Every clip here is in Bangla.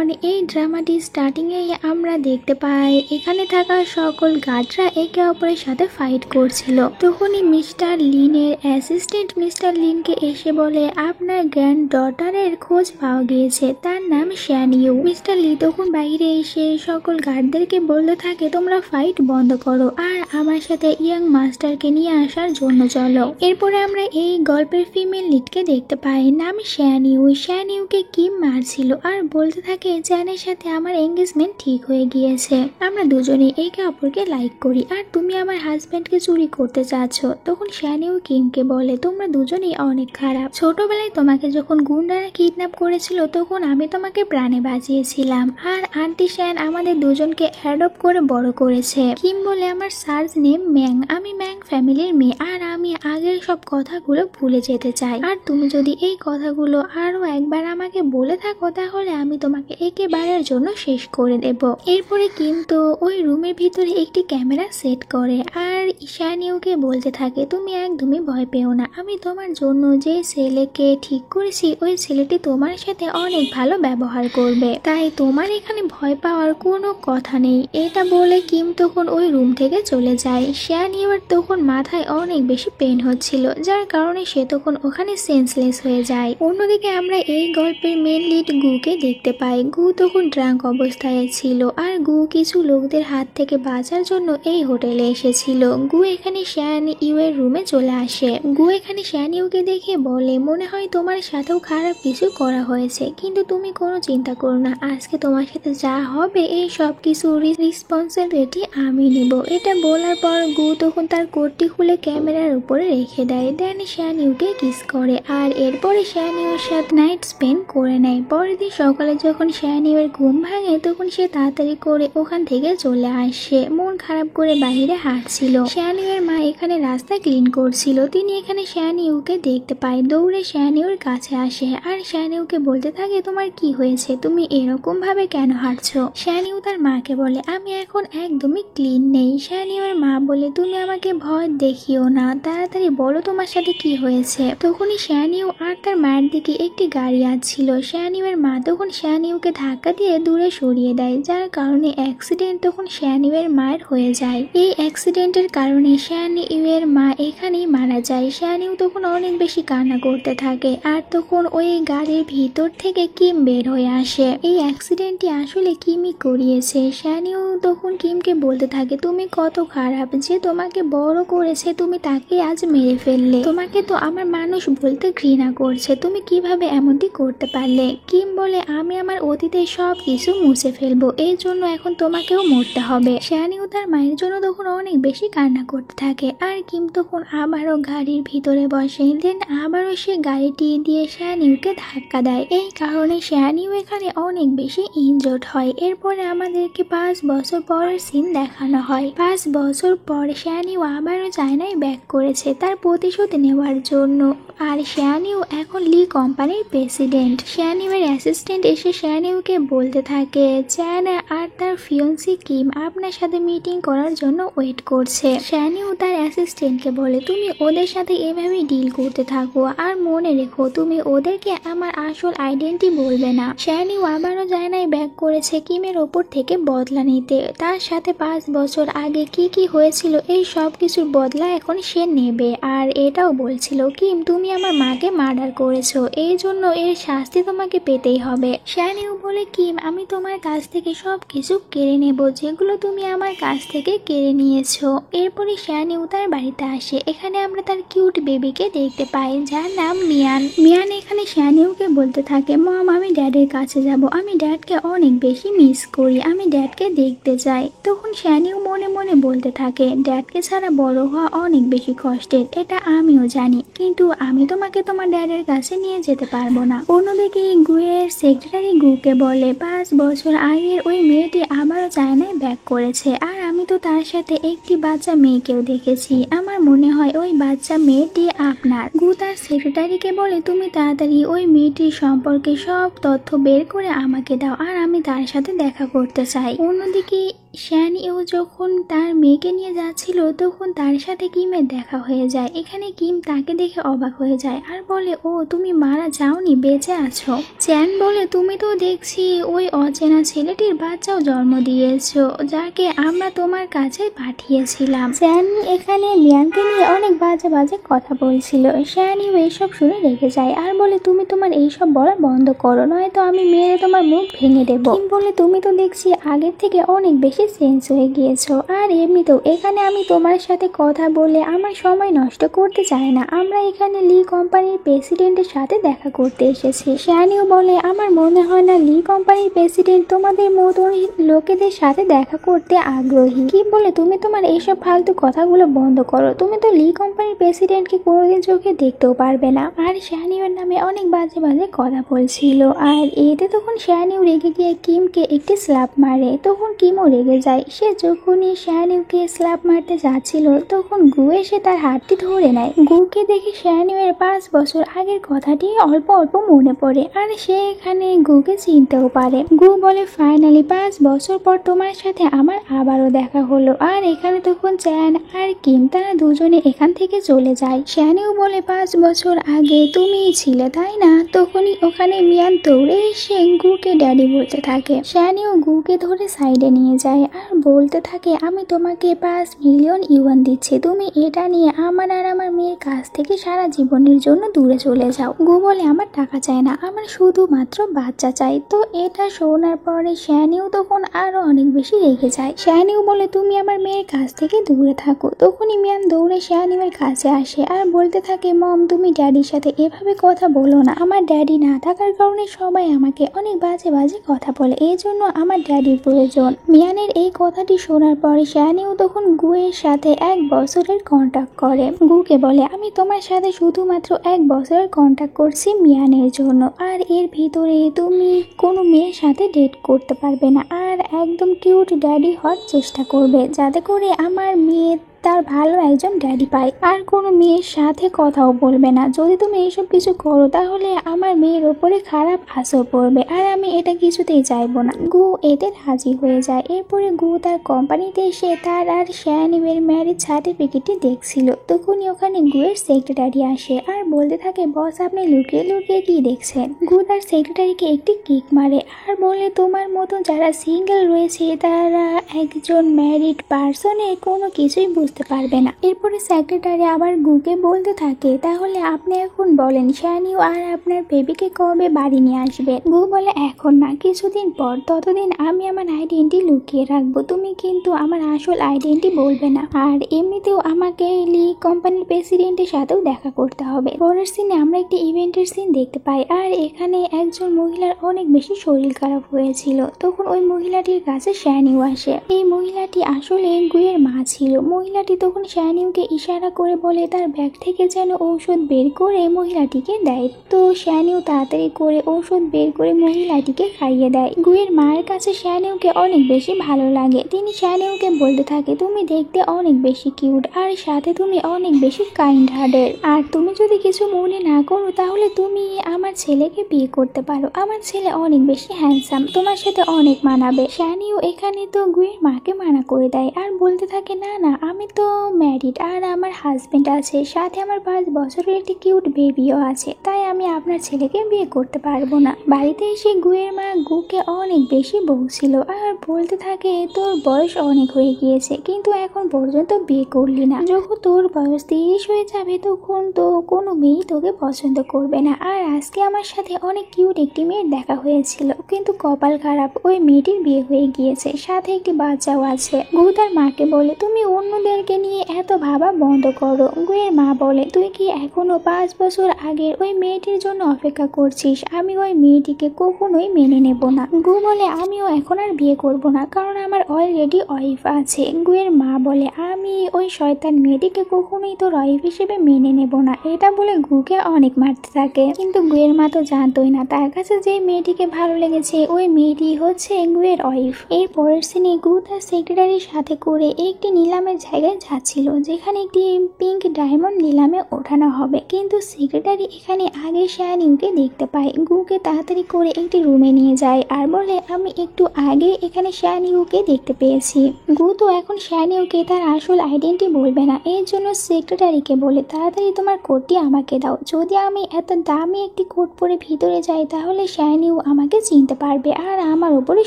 বর্তমানে এই ড্রামাটি স্টার্টিং এ আমরা দেখতে পাই এখানে থাকা সকল গার্ডরা একে অপরের সাথে ফাইট করছিল। তখনই মিস্টার লিনের অ্যাসিস্ট্যান্ট মিস্টার লিনকে এসে বলে আপনার গ্র্যান্ড ডটারের খোঁজ পাওয়া গিয়েছে, তার নাম শ্যানিউ। মিস্টার লি তখন বাইরে এসে সকল গার্ডদেরকে বলতে থাকে তোমরা ফাইট বন্ধ করো আর আমার সাথে ইয়াং মাস্টারকে নিয়ে আসার জন্য চলো। এরপরে আমরা এই গল্পের ফিমেল লিডকে দেখতে পাই, নাম শ্যানিউ। শ্যানিউকে কিম মারছিল আর বলতে থাকে চ্যানের সাথে আমার এঙ্গেজমেন্ট ঠিক হয়ে গিয়েছে, আমরা দুজনে একে অপরকে লাইক করি আর তুমি আমার হাজবেন্ডকে চুরি করতে চাচ্ছ। তখন শ্যানিউ কিমকে বলে তোমরা দুজনেই অনেক খারাপ, ছোটবেলায় তোমাকে যখন গুন্ডারা কিডন্যাপ করেছিল তখন আমি তোমাকে প্রাণে বাঁচিয়েছিলাম আর আন্টি শ্যান আমাদের দুজনকে অ্যাডপ্ট করে বড় করেছে। কিম বলে আমার সার্চ নেম ম্যাং, আমি ম্যাং ফ্যামিলির মেয়ে আর আমি আগের সব কথাগুলো ভুলে যেতে চাই, আর তুমি যদি এই কথাগুলো আরো একবার আমাকে বলে থাকো তাহলে আমি তোমাকে একেবারের জন্য শেষ করে দেব। এরপরে কিন্তু ওই রুমের ভিতরে একটি ক্যামেরা সেট করে আর শ্যানিউকে বলতে থাকে তুমি একদমই ভয় পেও না, আমি তোমার জন্য যে ছেলেকে ঠিক করেছি ওই ছেলেটি তোমার সাথে অনেক ভালো ব্যবহার করবে, তাই তোমার এখানে ভয় পাওয়ার কোনো কথা নেই। এটা বলে কিম তখন ওই রুম থেকে চলে যায়। শ্যানিউর তখন মাথায় অনেক বেশি পেন হচ্ছিল যার কারণে সে তখন ওখানে সেন্সলেস হয়ে যায়। অন্যদিকে আমরা এই গল্পের মেন লিড গুকে দেখতে পাই। গু তখন ড্রাঙ্ক অবস্থায় ছিল আর গু কিছু লোকদের হাত থেকে বাঁচার জন্য এই হোটেলে এসেছিল। গু এখানে শ্যানিউ এর রুমে চলে আসে। গু এখানে শ্যানিউকে দেখে বলে মনে হয় তোমার সাথেও খারাপ কিছু করা হয়েছে, কিন্তু তুমি কোনো চিন্তা করো না, আজকে তোমার সাথে যা হবে এই সব কিছু রেসপন্সিবিলিটি আমি নিব। এটা বলার পর গু তখন তার কোটটি খুলে ক্যামেরার উপরে রেখে দেয়, দেন শ্যানিউকে কিস করে আর এরপরে শ্যানিউর সাথে নাইট স্পেন্ড করে নেয়। পরের দিন সকালে যখন শ্যানিউর ঘুম ভাঙে তখন সে তাড়াতাড়ি করে ওখান থেকে চলে আসে, মন খারাপ করে বাইরে হাঁটছিল। শ্যানিউর মা এখানে রাস্তা ক্লিন করছিল, তিনি এখানে শ্যানিউকে দেখতে পায়, দৌড়ে শ্যানিউর কাছে আসে আর শ্যানিউকে বলতে থাকে তোমার কি হয়েছে, তুমি এরকম ভাবে কেন হাঁটছো। শ্যানিউ তার মাকে বলে আমি এখন একদমই ক্লিন নেই। শ্যানিউর মা বলে তুমি আমাকে ভয় দেখিও না, তাড়াতাড়ি বলো তোমার সাথে কি হয়েছে। তখনই শ্যানিউ আর তার মায়ের দিকে একটি গাড়ি আসছিল। শ্যানিউর মা তখন শ্যানিউকে ধাক্কা দিয়ে দূরে সরিয়ে দেয়, যার কারণে অ্যাক্সিডেন্ট তখন শ্যানিউর মায়ের হয়ে যায়। এই অ্যাক্সিডেন্টের কারণে শ্যানিউর মা এখানেই মারা যায়। শ্যানিউ তখন অনেক বেশি কান্না করতে থাকে আর তখন ওই গাড়ির ভিতর থেকে কিম বের হয়ে আসে। এই অ্যাক্সিডেন্টটি আসলে কিমই করিয়েছে। শ্যানিউ তখন কিমকে বলতে থাকে তুমি কত খারাপ, যে তোমাকে বড় করেছে তুমি তাকে আজ মেরে ফেললে, তোমাকে তো আমার মানুষ বলতে ঘৃণা করছে, তুমি কিভাবে এমনটি করতে পারলে। কিম বলে আমি আমার অতীতের সব কিছু মুছে ফেলবো, এই জন্য এখন তোমাকেও মরতে হবে। শ্যানিউ তার মায়ের জন্য তখন অনেক বেশি কান্না করতে থাকে আর কিম তখন আবারও গাড়ির ভিতরে বসে, দেন আবারও সে গাড়িটি দিয়ে শ্যানিউকে ধাক্কা দেয়, এই কারণে শ্যানিউ এখানে অনেক বেশি ইনজোর্ড হয়। এরপরে আমাদেরকে 5 বছর পরের সিন দেখানো হয়। 5 বছর পর শ্যানিউ আবারও চায়নায় ব্যাক করেছে তার প্রতিশোধ নেওয়ার জন্য আর শ্যানিউ এখন লি কোম্পানির প্রেসিডেন্ট। শ্যানিউয়ের অ্যাসিস্ট্যান্ট এসে শ্যানিউকে বলতে থাকে চ্যান আর তার ফিয়ন্সি কিম আপনার সাথে মিটিং করার জন্য ওয়েট করছে। শ্যানিউ তার অ্যাসিস্ট্যান্টকে বলে তুমি ওদের সাথে এভাবেই ডিল করতে থাকো আর মনে রেখো তুমি ওদেরকে আমার আসল আইডেন্টি বলবে না। শ্যানিউ আবারও চায়নায় ব্যাক করেছে কিমের ওপর থেকে বদলা নিতে, তার সাথে 5 বছর আগে কি কি হয়েছিল এই সব কিছুর বদলা এখন সে নেবে আর এটাও বলছিল কিম তুমি আমার মাকে মার্ডার করেছো, এই জন্য এর শাস্তি তোমাকে পেতেই হবে। শ্যানিউ বলে কিম আমি তোমার কাছ থেকে সব কিছু কেড়ে নেব যেগুলো তুমি আমার কাছ থেকে কেড়ে নিয়েছো। এরপরে শ্যানিউ তার বাড়িতে আসে, এখানে আমরা তার কিউট বেবিকে দেখতে পাই যার নাম মিয়ান। মিয়ান এখানে শ্যানিউকে বলতে থাকে মম আমি ড্যাডের কাছে যাব, আমি ড্যাডকে অনেক বেশি মিস করি, আমি ড্যাডকে দেখতে চাই। তখন শ্যানিউ মনে মনে বলতে থাকে ড্যাডকে ছাড়া বড় হওয়া অনেক বেশি কষ্টের, এটা আমিও জানি, কিন্তু আমি তোমাকে তোমার ড্যাডের কাছে নিয়ে যেতে পারবো না। অন্যদিকে গুয়ের সেক্রেটারি গুকে বলে 5 বছর আগের ওই মেয়েটি আবারও চায়নায় ব্যাক করেছে আর আমি তো তার সাথে একটি বাচ্চা মেয়েকেও দেখেছি, আমার মনে হয় ওই বাচ্চা মেয়েটি আপনার। গু তার সেক্রেটারিকে বলে তুমি তাড়াতাড়ি ওই মেয়েটির সম্পর্কে সব তথ্য বের করে আমাকে দাও আর আমি তার সাথে দেখা করতে চাই। অন্যদিকে শ্যানিও যখন তার মেয়েকে নিয়ে যাচ্ছিল তখন তার সাথে কিমের দেখা হয়ে যায়। এখানে কিম তাকে দেখে অবাক হয়ে যায় আর বলে, ও তুমি মারা যাওনি, বেঁচে আছো। চ্যান বলে, তুমি তো দেখছি ওই অচেনা ছেলেটির বাচ্চাও জন্ম দিয়েছো, যাকে আমরা তোমার কাছে পাঠিয়েছিলাম। চ্যান এখানে মিয়ানকে নিয়ে অনেক বাজে বাজে কথা বলছিল। শ্যানিও এইসব শুনে রেগে যায় আর বলে, তুমি তোমার এইসব বলা বন্ধ করো, নয়তো আমি মেরে তোমার মুখ ভেঙে দেবো। কিম বলে, তুমি তো দেখছি আগের থেকে অনেক বেশি চেঞ্জ হয়ে গিয়েছো, আর এমনিতেও এখানে আমি তোমার সাথে কথা বলে আমার সময় নষ্ট করতে চাই না। আমরা এখানে লি কোম্পানির প্রেসিডেন্টের সাথে দেখা করতে এসেছি। শ্যানিও বলে, আমার মনে হয় না লি কোম্পানির প্রেসিডেন্ট তোমাদের মতন লোকেদের সাথে দেখা করতে আগ্রহী। কি বলে, তুমি তোমার এইসব ফালতু কথাগুলো বন্ধ করো, তুমি তো লি কোম্পানির প্রেসিডেন্টকে কোনোদিন চোখে দেখতেও পারবে না। আর শ্যানিওর নামে অনেক বাজে বাজে কথা বলছিল। আর এতে তখন শ্যানিও রেগে গিয়ে কিমকে একটি স্ল্যাপ মারে। তখন কিমও রেগে যায়। সে যখনই শ্যানিওকে স্ল্যাপ মারতে যাচ্ছিল তখন গু এসে তার হাতটি ধরে নেয়। গুকে দেখে শ্যানিওর 5 বছর আগের কথাটি অল্প অল্প মনে পড়ে আর সে এখানে গুকে চিনতেও পারে। গু বলে, ফাইনালি 5 বছর পর তোমার সাথে আমার আবারও দেখা হলো। আর এখানে তখন চ্যান আর কিম তারা দুজনে এখান থেকে চলে যায়। শ্যানিও বলে, 5 বছর আগে তুমিই ছিলে তাই না? তখনই ওখানে মিয়ান দৌড়ে এসে গুকে ড্যাডি বলতে থাকে। শ্যানিও গুকে ধরে সাইডে নিয়ে যায় আর বলতে থাকে, আমি তোমাকে 5 মিলিয়ন ইউয়ান দিচ্ছি, তুমি এটা নিয়ে আমার আর আমার মেয়ের কাছ থেকে সারা জীবনের জন্য দূরে চলে যাও। গু বলে, আমার টাকা চাই না, আমার শুধুমাত্র বাচ্চা চাই। তো এটা শোনার পরে শ্যানিও তখন আরো অনেক বেশি রেগে যায়। শ্যানিও বলে, তুমি আমার মেয়ের কাছ থেকে দূরে থাকো। তখনই মিয়ান দৌড়ে শ্যানিওর কাছে আসে আর বলতে থাকে, মম তুমি ড্যাডির সাথে এভাবে কথা বলো না, আমার ড্যাডি না থাকার কারণে সবাই আমাকে অনেক বাজে বাজে কথা বলে, এই জন্য আমার ড্যাডির প্রয়োজন। মিয়ানের এই কথাটি শোনার পরে শ্যানিও তখন গুয়ের সাথে 1 বছরের কন্ট্যাক্ট করে। গুকে বলে, আমি তোমার সাথে শুধুমাত্র 1 বছরের কন্ট্যাক্ট করছি মিয়ানের জন্য, আর এর ভিতরে তুমি কোনো মেয়ের সাথে ডেট করতে পারবে না, আর একদম কিউট ড্যাডি হওয়ার চেষ্টা করবে যাতে করে আমার মেয়ে তার ভালো একজন ড্যাডি পায়, আর কোনো মেয়ের সাথে কথাও বলবে না। যদি তুমি এইসব কিছু করো তাহলে আমার মেয়ের ওপরে খারাপ আসর পড়বে, আর আমি এটা কিছুতেই চাইবো না। গু এতে রাজি হয়ে যায়। এরপরে গু তার কোম্পানিতে এসে তার আর শ্যানিওর ম্যারেজ সার্টিফিকেটটি দেখছিল। তখনই ওখানে গুয়ের সেক্রেটারি আসে আর বলতে থাকে, বস আপনি লুকিয়ে লুকিয়ে কি দেখছেন? গু তার সেক্রেটারিকে একটি কিক মারে আর বলে, তোমার মতো যারা সিঙ্গেল রয়েছে তারা একজন ম্যারিড পার্সনের কোনো কিছুই বুঝতে পারবে না। এরপরে সেক্রেটারি আবার গুকে বলতে থাকে, তাহলে আপনি এখন বলেন শ্যানিও আর আপনার বেবিকে কবে বাড়ি নিয়ে আসবে? গু বলে, এখন না, কিছুদিন পর, ততদিন আমি আমার আইডেন্টি লুকিয়ে রাখবো, তুমি কিন্তু আমার আসল আইডেন্টি বলবে না। আর এমনিতেও আমাকে লি কোম্পানির প্রেসিডেন্টের সাথেও দেখা করতে হবে। পরের সিনে আমরা একটি ইভেন্টের সিন দেখতে পাই আর এখানে একজন মহিলার অনেক বেশি শরীর খারাপ হয়েছিল। তখন ওই মহিলাটির কাছে শ্যানিও আসে। এই মহিলাটি আসলে গুয়ের মা ছিল। মহিলাটি তখন শ্যানিওকে ইশারা করে বলে তার ব্যাগ থেকে যেন ঔষধ বের করে মহিলাটিকে দেয়। তো শ্যানিও তাড়াতাড়ি করে ঔষধ বের করে মহিলাটিকে খাইয়ে দেয়। গুয়ের মায়ের কাছে শ্যানিওকে অনেক বেশি ভালো লাগে। তিনি শ্যানিওকে বলতে থাকে, তুমি দেখতে অনেক বেশি কিউট, আর সাথে তুমি অনেক বেশি কাইন্ড হার্টেড, আর তুমি যদি কিছু মনে না করো তাহলে তুমি আমার ছেলেকে বিয়ে করতে পারো, আমার ছেলে অনেক বেশি হ্যান্ডসাম, তোমার সাথে অনেক মানাবে। শ্যানিও এখানে তো গুয়ের মাকে মানা করে দেয় আর বলতে থাকে, না না, আমি তো ম্যারিড আর আমার হাজবেন্ড আছে, সাথে আমার 5 বছরের একটি কিউট বেবিও আছে, তাই আমি আপনার ছেলেকে বিয়ে করতে পারবো না। বাড়িতে এসে গুয়ের মা গুকে অনেক বেশি বলছিল আর বলতে থাকে, তোর বয়স অনেক হয়ে গিয়েছে কিন্তু এখন পর্যন্ত বিয়ে করলি না, যখন তোর বয়স 30 হয়ে যাবে তখন তো কোনো মেয়ে তোকে পছন্দ করবে না। আর আজকে আমার সাথে অনেক কিউট একটি মেয়ের দেখা হয়েছিল, কিন্তু কপাল খারাপ, ওই মেয়েটির বিয়ে হয়ে গিয়েছে, সাথে একটি বাচ্চাও আছে। গু তার মাকে বলে, তুমি অন্যদেরকে নিয়ে এত ভাবা বন্ধ করো। গুয়ের মা বলে, তুই কি এখনো 5 বছর আগের ওই মেয়েটির জন্য অপেক্ষা করছিস? আমি ওই মেয়েটিকে কখনোই মেনে নেব না। গু বলে, আমিও এখন আর বিয়ে করব না, কারণ আমার অলরেডি ওয়াইফ আছে। গুয়ের মা বলে, আমি ওই শয়তান মেয়েটিকে কখনোই তোর ওয়াইফ হিসেবে মেনে নেব না। এটা বলে গুকে অনেক মারতে থাকে, কিন্তু গুয়ের মা তো জানতোই না তার কাছে যে মেয়েটিকে ভালো লেগেছে ওই মেয়েটি হচ্ছে গুয়ের ওয়াইফ। এর পরের সিনে গু তার সেক্রেটারির সাথে করে একটি নিলামের জায়গা হোটেলে যাচ্ছিল যেখানে একটি পিঙ্ক ডায়মন্ড নিলামে ওঠানো হবে, কিন্তু সেক্রেটারি এখানে আগে শায়ানিউকে দেখতে পায়। গুকে তাড়াতাড়ি করে একটি রুমে নিয়ে যায় আর বলে আমি একটু আগে এখানে শায়ানিউকে দেখতে পেয়েছি। গু তো এখন শায়ানিউকে তার আসল আইডেন্টি বলবে না, এর জন্য সেক্রেটারিকে বলে তাড়াতাড়ি তোমার কোটটি আমাকে দাও। যদি আমি এত দামি একটি কোট পরে ভিতরে যাই তাহলে শায়ানিউ আমাকে চিনতে পারবে আর আমার উপরে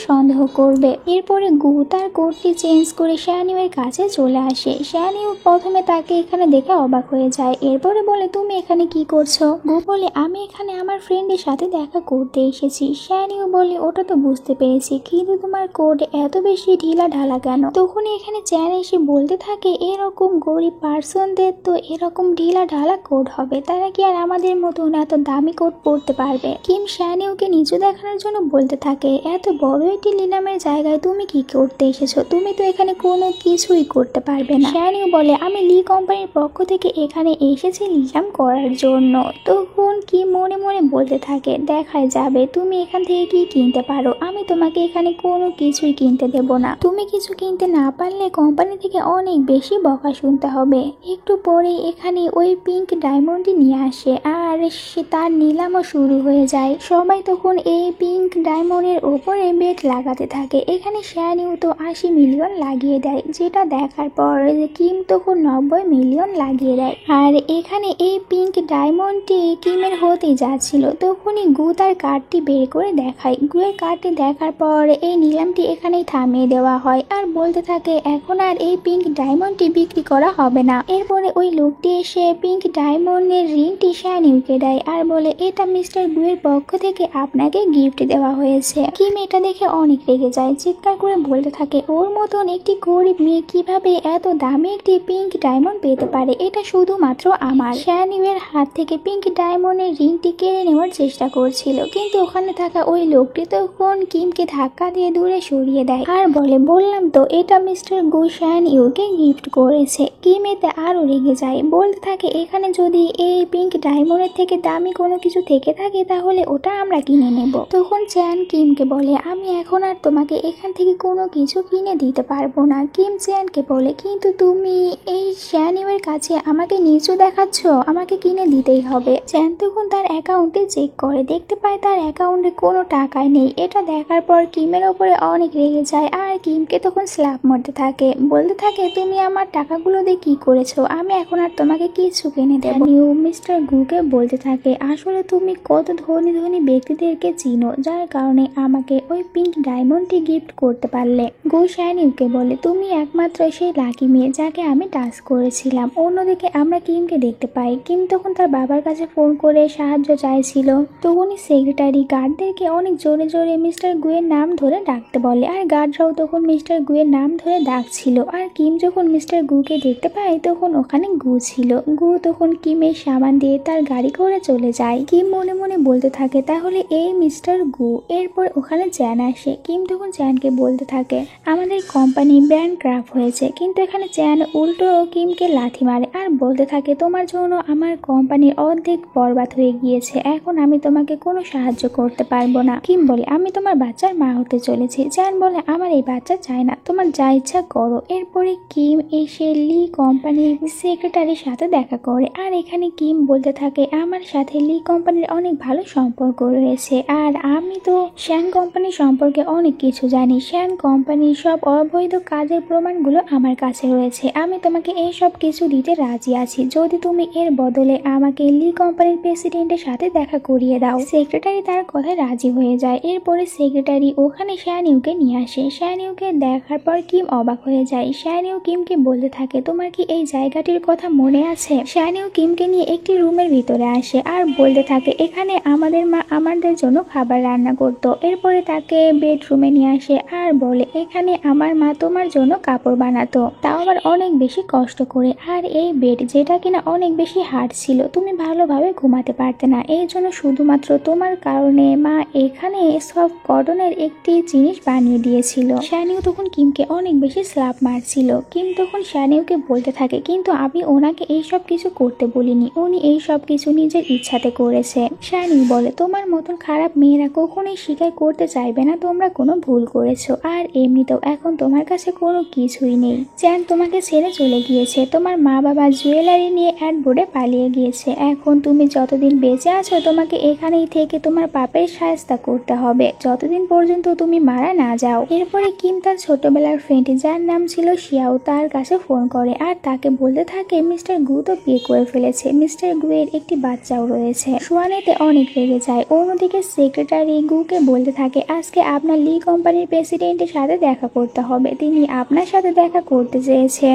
সন্দেহ করবে। এরপরে গু তার কোটটি চেঞ্জ করে শায়ানিউয়ের কাছে চলে আসে। শায়ানিউ প্রথমে তাকে এখানে দেখে অবাক হয়ে যায়, এরপরে বলে তুমি এখানে কি করছো? গু বলে আমি এখানে আমার ফ্রেন্ডের সাথে দেখা করতে এসেছি। শায়ানিউ বলে ওটা তো বুঝতে পেরেছি, কিন্তু তোমার কোট এত বেশি ঢিলা ঢালা কেন? তখনই এখানে চ্যান এসে বলতে থাকে এরকম গরিব পার্সনদের তো এরকম ঢিলা ঢালা কোট হবে, তারা কি আর আমাদের মতন এত দামি কোট পরতে পারবে? কিম শায়ানিউকে নিচু দেখানোর জন্য বলতে থাকে এত বড় একটি নিলামের জায়গায় তুমি কি করতে এসেছো? তুমি তো এখানে কোনো কিছুই করতে পারবে না। শায়ানিউ বলে আমি লি কোম্পানির পক্ষ থেকে এখানে এসেছি নিলাম করার জন্য। তখন কি মনে মনে বলতে থাকে দেখাই যাবে তুমি এখান থেকে কি কিনতে পারো, আমি তোমাকে এখানে কোনো কিছুই কিনতে দেব না। তুমি কিছু কিনতে না পারলে কোম্পানি থেকে অনেক বেশি বকা শুনতে হবে। একটু পরে এখানে ওই পিঙ্ক ডায়মন্ডটি নিয়ে আসে আর সে তার নিলামও শুরু হয়ে যায়। সবাই তখন এই পিঙ্ক ডায়মন্ডের উপরে বেট লাগাতে থাকে। এখানে শায়ানিউ তো 80 মিলিয়ন লাগিয়ে দেয়, যেটা দেখার পর কিম তখন 90 মিলিয়ন লাগিয়ে দেয়। আর এখানে এই পিঙ্ক ডায়মন্ডটি কিমের হতে যাচ্ছিল, তখনই গু তার কার্ডটি বের করে দেখায়। গুয়ের কার্ডটি দেখার পর এই নিলামটি এখানেই থামিয়ে দেওয়া হয় আর বলতে থাকে এখন আর এই পিঙ্ক ডায়মন্ডটি বিক্রি করা হবে না। এরপরে ওই লোকটি এসে পিঙ্ক ডায়মন্ডের রিংটি শায়ানিউকে দেয় আর বলে এটা মিস্টার গুয়ের পক্ষ থেকে আপনাকে গিফট দেওয়া হয়েছে। কিম এটা দেখে অনেক রেগে যায়, চিৎকার করে বলতে থাকে ওর মতন একটি গরিব মেয়ে কিভাবে এত দামি একটি পিঙ্ক ডায়মন্ড পেতে পারে, এটা শুধুমাত্র আমার। শায়ানিউয়ের হাত থেকে পিঙ্ক ডায়মন্ডের রিংটি কেড়ে নেওয়ার চেষ্টা করছিল, কিন্তু ওখানে থাকা ওই লোকটি তখন কিমকে ধাক্কা দিয়ে দূরে সরিয়ে দেয় আর বলে বললাম তো এটা মিস্টার গু শায়ানিউকে গিফট করেছে। কিম এতে আরো রেগে যায়, বলতে থাকে এখানে যদি এই পিঙ্ক ডায়মন্ডের থেকে দামি কোনো কিছু থেকে থাকে তাহলে ওটা আমরা কিনে নেব। তখন চ্যান কিমকে বলে আমি এখন আর তোমাকে এখান থেকে কোনো কিছু কিনে দিতে পারবো না। কিম চ্যানকে বলে কিন্তু তুমি এই শায়ানিউয়ের কাছে আমাকে নিচু দেখাচ্ছ, আমাকে কিনে দিতেই হবে। চ্যান তখন তার অ্যাকাউন্টে চেক করে দেখতে পায় তার অ্যাকাউন্টে কোনো টাকাই নেই। এটা দেখার পর কিমের ওপরে অনেক রেগে যায় আর কিমকে তখন স্ল্যাপ মারতে থাকে, বলতে থাকে তুমি আমার টাকাগুলো দিয়ে কি করেছো, আমি এখন আর তোমাকে কিছু কিনে দেবো। মিস্টার গুকে বলতে থাকে আসলে তুমি কত ধনী ধনী ব্যক্তিদেরকে চিনো যার কারণে আমাকে ওই পিঙ্ক ডায়মন্ডটি গিফট করতে পারলে। গু শায়ানিউকে বলে তুমি একমাত্র সেই লাকি মেয়ে যাকে আমি টাচ করেছিলাম। অন্যদিকে আমরা কিমকে দেখতে পাই, কিম তখন তার বাবার কাছে ফোন করে সাহায্য চাইছিল। তখনই সেক্রেটারি গার্ডদেরকে অনেক জোরে জোরে মিস্টার গুয়ের নাম ধরে ডাকতে বলে আর গার্ডরাও তখন মিস্টার গুয়ের নাম ধরে ডাকছিল। আর কিম যখন মিস্টার গুকে দেখতে পায় তখন ওখানে গু ছিল। গু তখন কিমের সামান দিয়ে তার গাড়ি করে চলে যায়। কিম মনে মনে বলতে থাকে তাহলে এই মিস্টার গু। এরপর ওখানে চ্যান আসে। কিম তখন চ্যানকে বলতে থাকে আমাদের কোম্পানি ব্র্যান্ড ক্রাফট হয়েছে, কিন্তু এখানে চ্যান উল্টো কিমকে লাথি মারে আর বলতে থাকে তোমার জন্য আমার কোম্পানির অর্ধেক বরবাদ হয়ে গিয়েছে, এখন আমি তোমাকে কোনো সাহায্য করতে পারবো না। কিম বলে আমি তোমার বাচ্চার মা হতে চলেছি। চ্যান বলে আমার এই বাচ্চা চাই না, তোমার যা ইচ্ছা করো। এরপরে কিম এসে লি কোম্পানির সেক্রেটারির সাথে দেখা করে আর এখানে কিম বলতে থাকে আমার সাথে লি কোম্পানির অনেক ভালো সম্পর্ক রয়েছে আর আমি তো শ্যান কোম্পানির সম্পর্কে অনেক কিছু জানি। শ্যান কোম্পানির সব অবৈধ কাজের প্রমাণগুলো আমার কাছে রয়েছে, আমি তোমাকে এই সব কিছু দিতে রাজি আছি যদি তুমি এর বদলে আমাকে লি কোম্পানির প্রেসিডেন্টের সাথে দেখা করিয়ে দাও। সেক্রেটারি তার কথায় রাজি হয়ে যায়। এরপরে সেক্রেটারি ওখানে শায়ানিউকে নিয়ে আসে। শায়ানিউকে দেখার পর কিম অবাক হয়ে যায়। শায়ানিউ কিমকে বলতে থাকে তোমার কি এই জায়গাটির কথা মনে আছে? শায়ানিউ কিমকে নিয়ে একটি রুমের ভিতরে আসে আর বলতে থাকে এখানে আমাদের মা আমাদের জন্য খাবার রান্না করতো। এরপরে তাকে বেডরুমে নিয়ে আসে আর বলে এখানে আমার মা তোমার জন্য কাপড় বানাতো, তাও আবার অনেক বেশি কষ্ট করে। আর এই বেড যেটা কিনা অনেক বেশি হার্ড ছিল, তুমি ভালোভাবে ঘুমাতে পারতে না, এই জন্য শুধুমাত্র তোমার কারণে মা এখানে সফট কটনের একটি জিনিস বানিয়ে দিয়েছিল। শায়ানিউ তখন কিমকে অনেক বেশি স্ল্যাপ মারছিল। কিম তখন শায়ানিউকে বলতে থাকে কিন্তু আমি ওনাকে এই সব কিছু করতে বলিনি, উনি এই সব কিছু নিজের ইচ্ছাতে করেছে। শায়ানিউ বলে তোমার মতন খারাপ মেয়েরা কখনোই স্বীকার করতে চাইবে না তোমরা কোনো ভুল করেছো, আর এমনিতেও এখন তোমার কাছে কোনো কিছুই নেই। চ্যান তোমাকে ছেড়ে চলে গিয়েছে, তোমার মা বাবা জুয়েলারি নিয়ে অ্যাডবোর্ডে পালিয়ে গিয়েছে। এখন তুমি যতদিন বেঁচে আছো তোমাকে এখানেই থেকে তোমার পাপের শায়েস্তা করতে হবে, যতদিন পর্যন্ত তুমি মারা না যাও। এরপরে কিম তার ছোটবেলার ফ্রেন্ড যার নাম ছিল শিয়াও তার কাছে ফোন করে আর তাকে বলতে থাকে মিস্টার গু তো বিয়ে করে ফেলেছে, মিস্টার গুয়ের একটি বাচ্চাও রয়েছে। সোয়ান এতে অনেক রেগে যায়। অন্যদিকে সেক্রেটারি গুকে বলতে থাকে আজকে আপনার লি কোম্পানির প্রেসিডেন্টের সাথে দেখা করতে হবে, তিনি আপনার সাথে দেখা করতে চেয়েছে।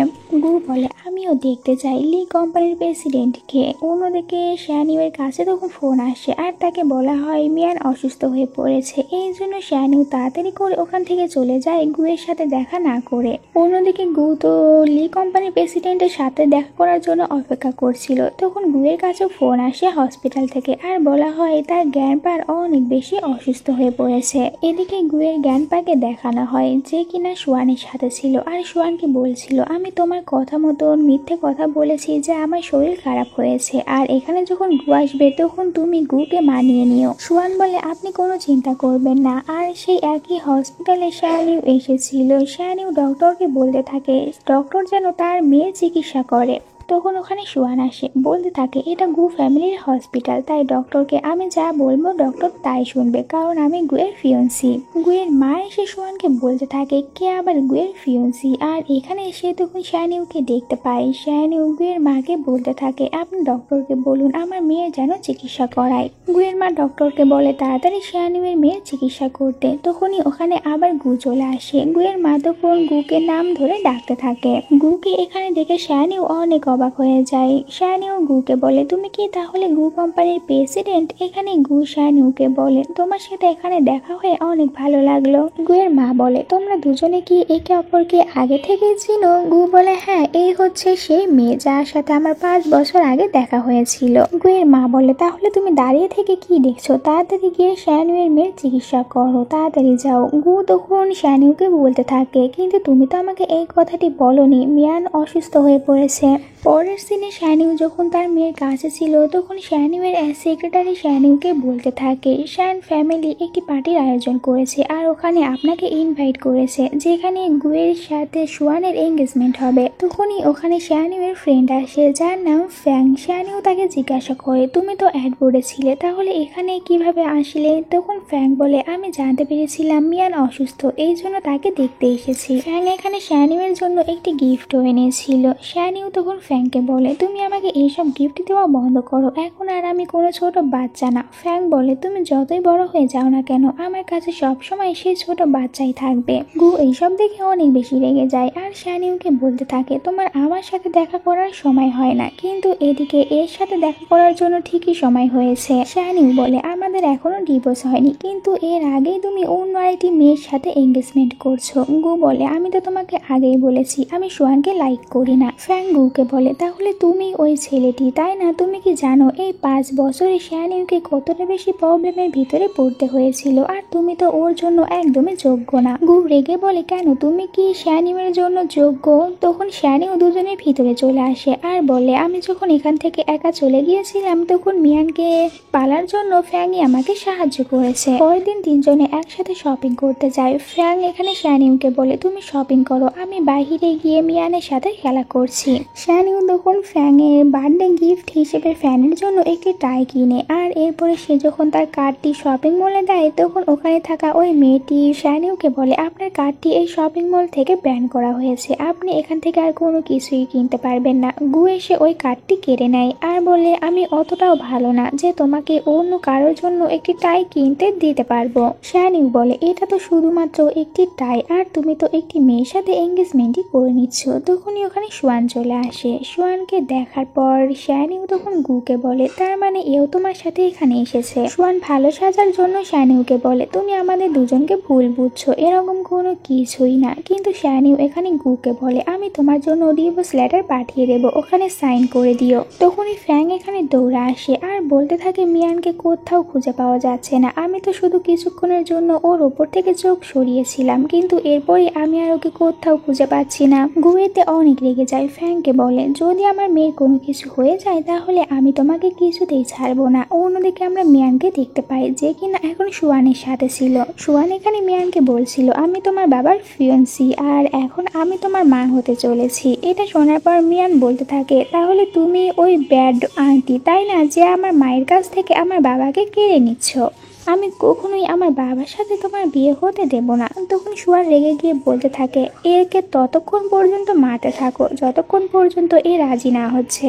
গু বলে আমিও দেখতে চাই লি কোম্পানির প্রেসিডেন্টকে। অন্যদিকে শ্যানিউয়ের কাছে তখন ফোন আসে আর তাকে বলা হয় মিয়ান অসুস্থ হয়ে পড়েছে, এই জন্য শ্যানিউ তাড়াতাড়ি করে ওখান থেকে চলে যায় গুয়ের সাথে দেখা না করে। অন্যদিকে গু তো লি কোম্পানির প্রেসিডেন্টের সাথে দেখা করার জন্য অপেক্ষা করছিল। তখন গুয়ের কাছে ফোন আসে হসপিটাল থেকে আর বলা হয় তার গ্র্যান্ডপার অনেক বেশি অসুস্থ হয়ে পড়েছে। এদিকে গুয়ের গ্র্যান্ডপাকে দেখানো হয় যে কিনা সোয়ানের সাথে ছিল আর সোয়ানকে বলছিল আমি তোমার কথা মতন মিথ্যে কথা বলেছি যে আমার শরীর খারাপ হয়েছে, আর এখানে যখন গু আসবে তখন তুমি গুকে মানিয়ে নিও। সোয়ান বলে আপনি কোনো চিন্তা করবেন না। আর সেই একই হসপিটালে শ্যানিউ এসেছিল। শ্যানিউ ডক্টরকে বলতে থাকে ডক্টর যেন তার মেয়ের চিকিৎসা করে। তখন ওখানে সোয়ান আসে, বলতে থাকে এটা গু ফ্যামিলির হসপিটাল, তাই ডক্টরকে আমি যা বলবো ডক্টর তাই শুনবে, কারণ আমি গুয়ের ফিয়ন্সি। গুয়ের মা এসে সোয়ানকে বলতে থাকে কে আবার গুয়ের ফিয়ন্সি। আর এখানে এসে তখন শ্যানিউকে দেখতে পাই। শ্যানিউ গুয়ের মাকে বলতে থাকে আপনি ডক্টরকে বলুন আমার মেয়ের যেন চিকিৎসা করায়। গুয়ের মা ডক্টরকে বলে তাড়াতাড়ি শ্যানিউয়ের মেয়ের চিকিৎসা করতে। তখনই ওখানে আবার গু চলে আসে। গুয়ের মা তখন গুকে নাম ধরে ডাকতে থাকে। গুকে এখানে দেখে শ্যানিউ অনেক অবাক হয়ে যায়। শ্যানিউ গুকে বলে তুমি কি তাহলে গু কোম্পানির প্রেসিডেন্ট? এখানে গু শ্যানিউকে বলে তোমার সাথে এখানে দেখা হয়ে অনেক ভালো লাগলো। গুয়ের মা বলে তোমরা দুজনে কি একে অপরকে আগে থেকে চিনো? গু বলে হ্যাঁ, এই হচ্ছে সেই মেয়ে যার সাথে আমার 5 বছর আগে দেখা হয়েছিল। গুয়ের মা বলে তাহলে তুমি দাঁড়িয়ে থেকে কি দেখছো, তাড়াতাড়ি গিয়ে শ্যানিউয়ের মেয়ের চিকিৎসা করো, তাড়াতাড়ি যাও। গু তখন শ্যানিউকে বলতে থাকে কিন্তু তুমি তো আমাকে এই কথাটি বলনি, মিয়ান অসুস্থ হয়ে পড়েছে। পরের সিনে শ্যানিউ যখন তার মেয়ের কাছে ছিল তখন শ্যানিউয়ের সেক্রেটারি শ্যানিউকে বলতে থাকে শ্যান ফ্যামিলি একটি পার্টির আয়োজন করেছে আর ওখানে আপনাকে ইনভাইট করেছে যেখানে গুয়ের সাথে সোয়ানের এঙ্গেজমেন্ট হবে। তখনই ওখানে শ্যানিউয়ের ফ্রেন্ড আসে যার নাম ফ্যাং। শ্যানিউ তাকে জিজ্ঞাসা করে তুমি তো অ্যাডবোর্ডে ছিলে, তাহলে এখানে কিভাবে আসলে? তখন ফ্যাং বলে আমি জানতে পেরেছিলাম মিয়ান অসুস্থ, এই জন্য তাকে দেখতে এসেছি। ফ্যাং এখানে শ্যানিউয়ের জন্য একটি গিফটও এনেছিল। শ্যানিউ তখন ফ্যাংকে বলে তুমি আমাকে এইসব গিফট দেওয়া বন্ধ করো, এখন আর আমি কোনো ছোট বাচ্চা না। ফ্যাং বলে তুমি যতই বড় হয়ে যাও না কেন আমার কাছে সবসময় সেই ছোট বাচ্চাই থাকবে। গু এইসব দেখে অনেক বেশি রেগে যায় আর শ্যানিউকে বলতে থাকে তোমার আমার সাথে দেখা করার সময় হয় না, কিন্তু এদিকে এর সাথে দেখা করার জন্য ঠিকই সময় হয়েছে। শ্যানিউ বলে আমাদের এখনো ডিভোর্স হয়নি, কিন্তু এর আগেই তুমি অন্য আরেকটি মেয়ের সাথে এঙ্গেজমেন্ট করছো। গু বলে আমি তো তোমাকে আগেই বলেছি আমি সোয়ানকে লাইক করি না। ফ্যাং গুকে বলে তাহলে তুমি ওই ছেলেটি তাই না? তুমি কি জানো এই 5 বছরে শ্যানিউকে কতটা বেশি প্রবলেমের ভিতরে পড়তে হয়েছিল, আর তুমি তো ওর জন্য একদমই যোগ্য না। গু রেগে বলে কেন, তুমি কি শ্যানিউয়ের জন্য যোগ্য? তখন শ্যানিউ দুজনের ভিতরে চলে আসে আর বলে আমি যখন এখান থেকে একা চলে গিয়েছিলাম তখন মিয়ানকে পালার জন্য ফ্যাংই আমাকে সাহায্য করেছে। পরের দিন তিনজনে একসাথে শপিং করতে যায়। ফ্যাং এখানে শ্যানিউকে বলে তুমি শপিং করো, আমি বাহিরে গিয়ে মিয়ানের সাথে খেলা করছি। শ্যানিউ তখন ফ্যাংয়ের বার্থডে গিফট হিসেবে ফ্যানের জন্য একটি টাই কিনে, আর এরপরে সে যখন তার কার্ডটি শপিং মলে দেয় তখন ওখানে থাকা ওই মেয়েটি শ্যানিউকে বলে আপনার কার্ডটি এই শপিং মল থেকে ব্যান করা হয়েছে, আপনি এখান থেকে আর কোনো কিছুই কিনতে পারবেন না। গু এসে ওই কার্ডটি কেড়ে নেয় আর বলে আমি অতটাও ভালো না যে তোমাকে অন্য কারোর জন্য একটি টাই কিনতে দিতে পারবো। শ্যানিউ বলে এটা তো শুধুমাত্র একটি টাই, আর তুমি তো একটি মেয়ের সাথে এঙ্গেজমেন্টই করে নিচ্ছ। তখনই ওখানে সোয়ান চলে আসে। সোয়ানকে দেখার পর শ্যানিউ তখন গুকে বলে তার মানে এও তোমার সাথে এখানে এসেছে। সোয়ান ভালো সাজার জন্য শ্যানিউকে বলে তুমি আমাদের দুজনকে ভুল বুঝছো, এরকম কোনো কিছুই না। কিন্তু শ্যানিউ এখানে গুকে বলে আমি তোমার জন্য ডিভোর্স লেটার পাঠিয়ে দেবো, ওখানে সাইন করে দিও। তখনই ফ্যাং এখানে দৌড়ে আসে আর বলতে থাকে মিয়ানকে কোথাও খুঁজে পাওয়া যাচ্ছে না, আমি তো শুধু কিছুক্ষণের জন্য ওর ওপর থেকে চোখ সরিয়েছিলাম, কিন্তু এরপরই আমি আর ওকে কোথাও খুঁজে পাচ্ছি না। গুয়েতে অনেক রেগে যায়, ফ্যাংকে বলে যদি আমার মেয়ের কোনো কিছু হয়ে যায় তাহলে আমি তোমাকে কিছুতেই ছাড়বো না। অন্যদিকে আমরা মিয়ানকে দেখতে পাই যে কিনা এখন সুয়ানের সাথে ছিল। সুয়ান এখানে মিয়ানকে বলছিল আমি তোমার বাবার ফিয়ন্সি আর এখন আমি তোমার মা হতে চলেছি। এটা শোনার পর মিয়ান বলতে থাকে তাহলে তুমি ওই ব্যাড আন্টি তাই না, যে আমার মায়ের কাছ থেকে আমার বাবাকে কেড়ে নিচ্ছ? আমি কখনোই আমার বাবার সাথে তোমার বিয়ে হতে দেব না। তখন সুয়ান রেগে গিয়ে বলতে থাকে একে ততক্ষণ পর্যন্ত মারতে থাকো যতক্ষণ পর্যন্ত এ রাজি না হচ্ছে।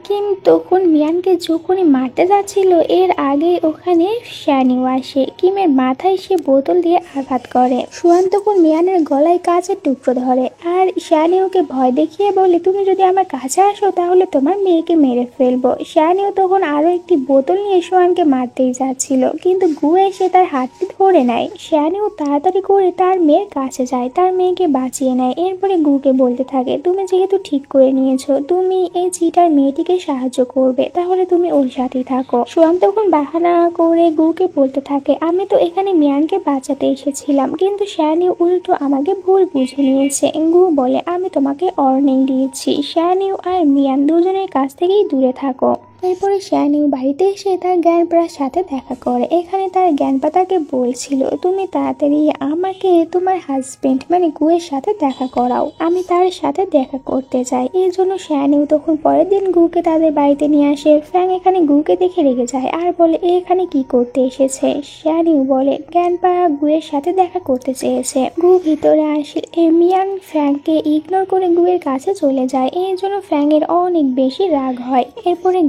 কিম তখন মিয়ানকে যখনই মারতে যাচ্ছিল এর আগে ওখানে শ্যানিও আসে। কিমের মাথায় সে বোতল দিয়ে আঘাত করে। সুয়ান তখন মিয়ানের গলায় কাচের টুকরো ধরে আর শ্যানিওকে ভয় দেখিয়ে বলে তুমি যদি আমার কাছে আসো তাহলে তোমার মেয়েকে মেরে ফেলবো। শ্যানিও তখন আরো একটি বোতল নিয়ে সুয়ানকে মারতেই যাচ্ছিল কিন্তু গু এসে তার হাতটি ধরে নেয়। শ্যানিও তাড়াতাড়ি করে তার মেয়ের কাছে যায়, তার মেয়েকে বাঁচিয়ে নেয়। এরপরে গুকে বলতে থাকে তুমি যেহেতু ঠিক করে নিয়েছো তুমি এই চিটার মেয়েটিকে সাহায্য করবে তাহলে তুমি ওর সাথেই থাকো। সোয়ান তখন বাহানা করে গুকে বলতে থাকে আমি তো এখানে মিয়ানকে বাঁচাতে এসেছিলাম কিন্তু শ্যানিও উল্টো আমাকে ভুল বুঝে নিয়েছে। গু বলে আমি তোমাকে ওয়ার্নিং দিয়েছি, শ্যানিও আর মিয়ান দুজনের কাছ থেকেই দূরে থাকো। এরপরে শ্যানিও বাড়িতে এসে তার গ্র্যান্ডপার সাথে দেখা করে। এখানে তার গ্র্যান্ডপা তাকে বলছিল তুমি তাড়াতাড়ি আমাকে তোমার হাজবেন্ড মানে গুয়ের সাথে দেখা করাও, আমি তার সাথে দেখা করতে চাই। এই জন্য শ্যানিও তখন পরের দিন গুকে তাদের বাড়িতে নিয়ে আসে। ফ্যাং এখানে গুকে দেখে রেগে যায় আর বলে এখানে কি করতে এসেছে। শ্যানিও বলে গ্র্যান্ডপা গুয়ের সাথে দেখা করতে চেয়েছে। গু ভিতরে আসলে মিয়ান ফ্যাংকে ইগনোর করে গুয়ের কাছে চলে যায়। এই জন্য ফ্যাং এর অনেক বেশি রাগ হয়। এরপরে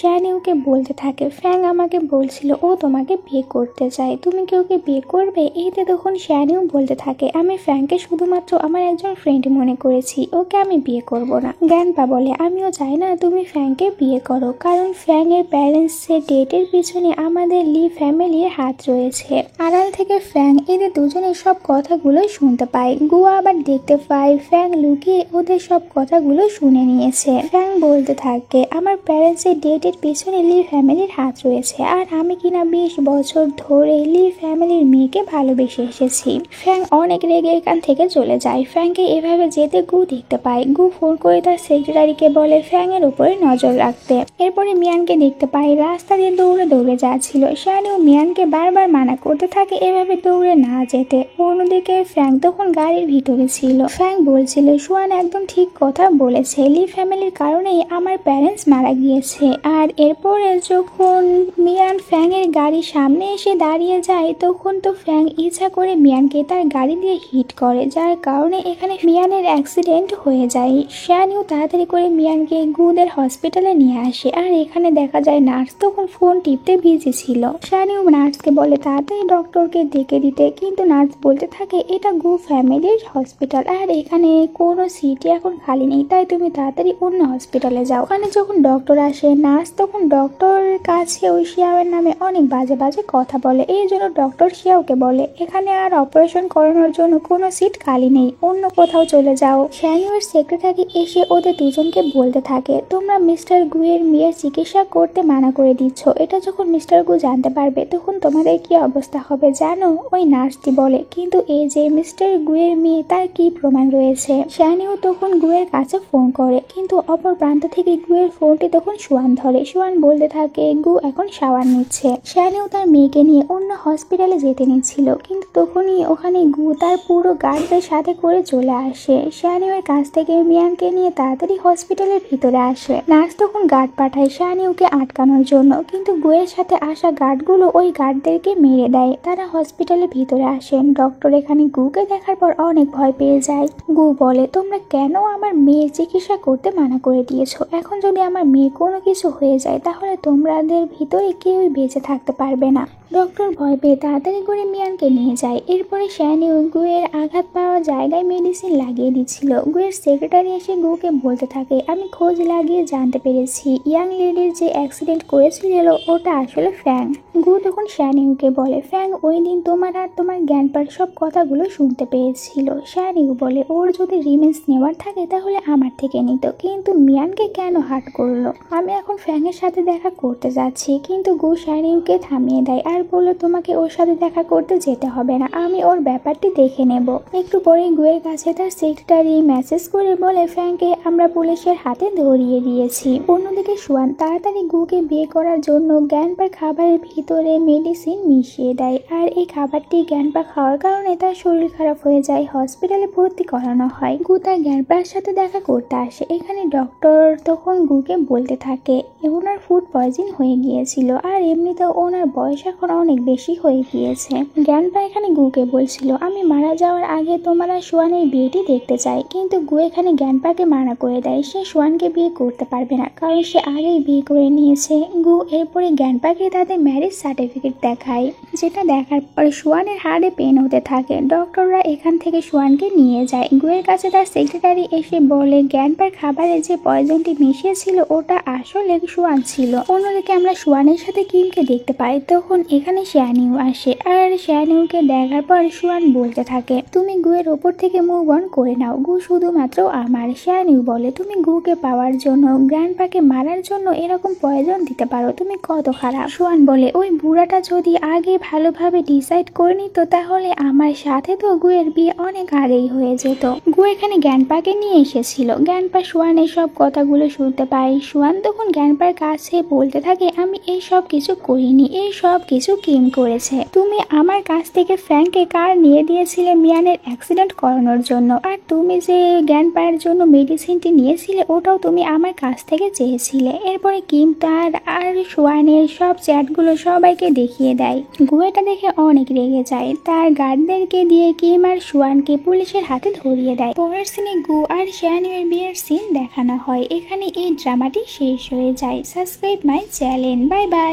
শ্যানিওকে বলতে থাকে ফ্যাং আমাকে বলছিল ও তোমাকে বিয়ে করতে চায়, তুমি কি ওকে বিয়ে করবে? এতে তখন শ্যানিও বলতে থাকে আমি ফ্যাংকে শুধুমাত্র আমার একজন ফ্রেন্ড মনে করেছি, ওকে আমি বিয়ে করব না। গ্র্যান্ডপা বলে আমিও চাই না তুমি ফ্যাংকে বিয়ে করো কারণ ফ্যাং এর প্যারেন্টস এর ডেটের পিছনে আমাদের লি ফ্যামিলির হাত রয়েছে। আড়াল থেকে ফ্যাং এদের দুজনের সব কথাগুলো শুনতে পায়। গুয়া আবার দেখতে পায় ফ্যাং লুকিয়ে ওদের সব কথাগুলো শুনে নিয়েছে। ফ্যাং বলতে থাকে আমার প্যারেন্টস এর ডেটের পিছনে লি ফ্যামিলির হাত রয়েছে আর আমি কিনা 20 বছর ধরে লি ফ্যামিলির মেয়েকে ভালোবেসে এসেছি। ফ্যাং অনেক রেগে এখান থেকে চলে যায়। ফ্যাংকে এভাবে যেতে গু দেখতে পায়। গু ফোন করে তার সেক্রেটারিকে বলে ফ্যাং এর উপরে নজর রাখতে। এরপরে মিয়ানকে দেখতে পায় রাস্তা দিয়ে দৌড়ে দৌড়ে যাচ্ছিল। শ্যানিও মিয়ানকে বারবার মানা করতে থাকে এভাবে দৌড়ে না যেতে। অন্যদিকে ফ্যাং তখন গাড়ির ভিতরে ছিল। ফ্যাং বলছিল সুয়ান একদম ঠিক কথা বলেছে, লি ফ্যামিলির কারণেই আমার প্যারেন্টস মারা গিয়েছে। আর এরপরে যখন মিয়ান ফ্যাং এর গাড়ির সামনে এসে দাঁড়িয়ে যায় তখন তো ফ্যাং ইচ্ছা করে মিয়ানকে তার গাড়ি দিয়ে হিট করে, যার কারণে এখানে মিয়ানের অ্যাক্সিডেন্ট হয়ে যায়। শ্যানিও তাড়াতাড়ি করে মিয়ানকে গুদের হসপিটালে নিয়ে আসে আর এখানে দেখা যায় নার্স তখন ফোন টিপতে বিজি ছিল। শ্যানিও নার্সকে বলে তাড়াতাড়ি ডক্টরকে ডেকে দিতে কিন্তু নার্স বলতে থাকে এটা গু ফ্যামিলির হসপিটাল আর এখানে কোনো সিটই এখন খালি নেই, তাই তুমি তাড়াতাড়ি অন্য হসপিটালে যাও। ওখানে যখন ডক্টর আসে নার্স তখন ডক্টরের কাছে ওই শিয়াওয়ের নামে অনেক বাজে বাজে কথা বলে। এই জন্য ডক্টর শিয়াওকে বলে এখানে আর অপারেশন করানোর জন্য কোনো সিট খালি নেই, অন্য কোথাও চলে যাও। শ্যানিওর সেক্রেটারি এসে ওদের দুজনকে বলতে থাকে তোমরা মিস্টার গুয়ের মেয়ের চিকিৎসা করতে মানা করে দিচ্ছ, এটা যখন মিস্টার গু জানতে পারবে তখন তোমাদের কি অবস্থা হবে জানো? ওই নার্সটি বলে কিন্তু এই যে মিস্টার গুয়ের মেয়ে তার কি প্রমাণ রয়েছে? শ্যানিও তখন গুয়ের কাছে ফোন করে কিন্তু অপর প্রান্ত থেকে গুয়ের ফোনটি তখন সুয়ান ধরে। সুয়ান বলতে থাকে গু এখন শাওয়ার নিচ্ছে। শ্যানিও তার মেয়েকে নিয়ে অন্য হসপিটালে যেতে নিচ্ছিল কিন্তু তখনই ওখানে গু তার পুরো গার্ডদের সাথে করে চলে আসে। শ্যানিওর কাছ থেকে মিয়ানকে নিয়ে তাড়াতাড়ি হসপিটালের ভিতরে আসে। নার্স তখন গার্ড পাঠায় শ্যানিওকে আটকানোর জন্য কিন্তু গুয়ের সাথে আসা গার্ডগুলো ওই গার্ডদেরকে মেরে দেয়। তারা হসপিটালের ভিতরে আসেন। ডক্টর এখানে গুকে দেখার পর অনেক ভয় পেয়ে যায়। গু বলে তোমরা কেন আমার মেয়ের চিকিৎসা করতে মানা করে দিয়েছো? এখন যদি আমার মেয়ে কোনো কিছু হয়ে যায় তাহলে তোমাদের ভিতরে কেউই বেঁচে থাকতে পারবে না। ডক্টর ভয় পেয়ে তাড়াতাড়ি করে মিয়ানকে নিয়ে যায়। এরপরে শ্যানিও গুয়ের আঘাত পাওয়া জায়গায় মেডিসিন লাগিয়ে দিচ্ছিল। গুয়ের সেক্রেটারি এসে গুকে বলতে থাকে আমি খোঁজ লাগিয়ে জানতে পেরেছি ইয়াং লেডির যে অ্যাক্সিডেন্ট করেছিল ওটা আসলে ফ্যাং। গু তখন শ্যানিউকে বলে, ফ্যাং ওই দিন তোমার আর তোমার গ্র্যান্ডপার সব কথাগুলো শুনতে পেয়েছিল। শ্যানিউ বলে, ওর যদি রিভেঞ্জ নেওয়ার থাকে তাহলে আমার থেকে নিত, কিন্তু মিয়ানকে কেন হার্ট করলো? আমি এখন ফ্যাংয়ের সাথে দেখা করতে যাচ্ছি। কিন্তু গু শ্যানিউকে থামিয়ে দেয় আর বলল, তোমাকে ওর সাথে দেখা করতে যেতে হবে না, আমি ওর ব্যাপারটি দেখে নেব। একটু পরে গুয়ের কাছে তার সেক্রেটারি মেসেজ করে বলে, ফ্যাংকে আমরা পুলিশের হাতে ধরিয়ে দিয়েছি। অন্যদিকে সুয়ান তাড়াতাড়ি গুকে বিয়ে করার জন্য গ্র্যান্ডপার খাবারের ভিতরে মেডিসিন মিশিয়ে দেয়, আর এই খাবারটি গ্র্যান্ডপা খাওয়ার কারণে তার শরীর খারাপ হয়ে যায়, হসপিটালে ভর্তি করানো হয়। গু তার গ্র্যান্ডপার সাথে দেখা করতে আসে। এখানে ডক্টর তখন গুকে বলতে থাকে ওনার ফুড পয়জন হয়ে গিয়েছিল, আর এমনিতেও ওনার বয়স এখন অনেক বেশি হয়ে গিয়েছে। গ্র্যান্ডপা এখানে গুকে বলছিল, আমি মারা যাওয়ার আগে তোমার আর সোয়ানের বিয়েটি দেখতে চাই, কিন্তু গু এখানে গ্র্যান্ডপাকে মানা করে দেয়, সে সোয়ানকে বিয়ে করতে পারবে না, কারণ সে আগেই বিয়ে করে নিয়েছে। গু এরপরে গ্র্যান্ডপাকে তাদের ম্যারেজ সার্টিফিকেট দেখায়, যেটা দেখার পরে সোয়ানের হাড়ে পেন হতে থাকে। ডক্টররা এখান থেকে সোয়ানকে নিয়ে যায়। গুয়ের কাছে তার সেক্রেটারি এসে বলে, গ্র্যান্ডপার খাবারে যে পয়জনটি মিশিয়েছিল ওটা আসলে সোয়ান ছিল। অন্যদিকে আমরা সোয়ানের সাথে কিমকে দেখতে পাই। তখন এখানে শ্যানিউ আসে, আর শ্যানিউকে দেখার পর সোয়ান বলতে থাকে, তুমি গুয়ের ওপর থেকে মুভ অন করে নাও, গু শুধুমাত্র আমার। শ্যানিউ বলে, তুমি গুকে পাওয়ার জন্য, গ্র্যান্ডপাকে মারার জন্য এরকম পয়জন দিতে পারো, তুমি কত খারাপ। সোয়ান বলে, ওই বুড়াটা যদি আগে ভালোভাবে ডিসাইড করে নিত তাহলে আমার সাথে তো গুয়ের বিয়ে অনেক আগেই হয়ে যেত। গু এখানে গ্র্যান্ডপাকে নিয়ে এসেছিল। গ্র্যান্ডপা সোয়ানের সব কথাগুলো শুনতে পায়। সোয়ান তখন গ্র্যান্ডপার কাছে বলতে থাকে, আমি এই সব কিছু করিনি, এই সব কিছু কিম করেছে। তুমি আমার কাছ থেকে ফ্যাংকে কার নিয়ে দিয়েছিলে মিয়ানের অ্যাক্সিডেন্ট করানোর জন্য, আর তুমি যে গ্র্যান্ডপায়ের জন্য মেডিসিনটি নিয়েছিলে ওটাও তুমি আমার কাছ থেকে চেয়েছিলে। এরপরে কিম তার আর সোয়ানের সব চ্যাটগুলো সবাইকে দেখিয়ে দেয়। গু এটা দেখে অনেক রেগে যায়, তার গার্ডদেরকে দিয়ে কিম আর সোয়ানকে পুলিশের হাতে ধরিয়ে দেয়। পরের সিনে গু আর শ্যানিউয়ের বিয়ের সিন দেখানো হয়। এখানে এই ড্রামাটি শেষ হয়ে যায়। Subscribe my channel. Bye bye.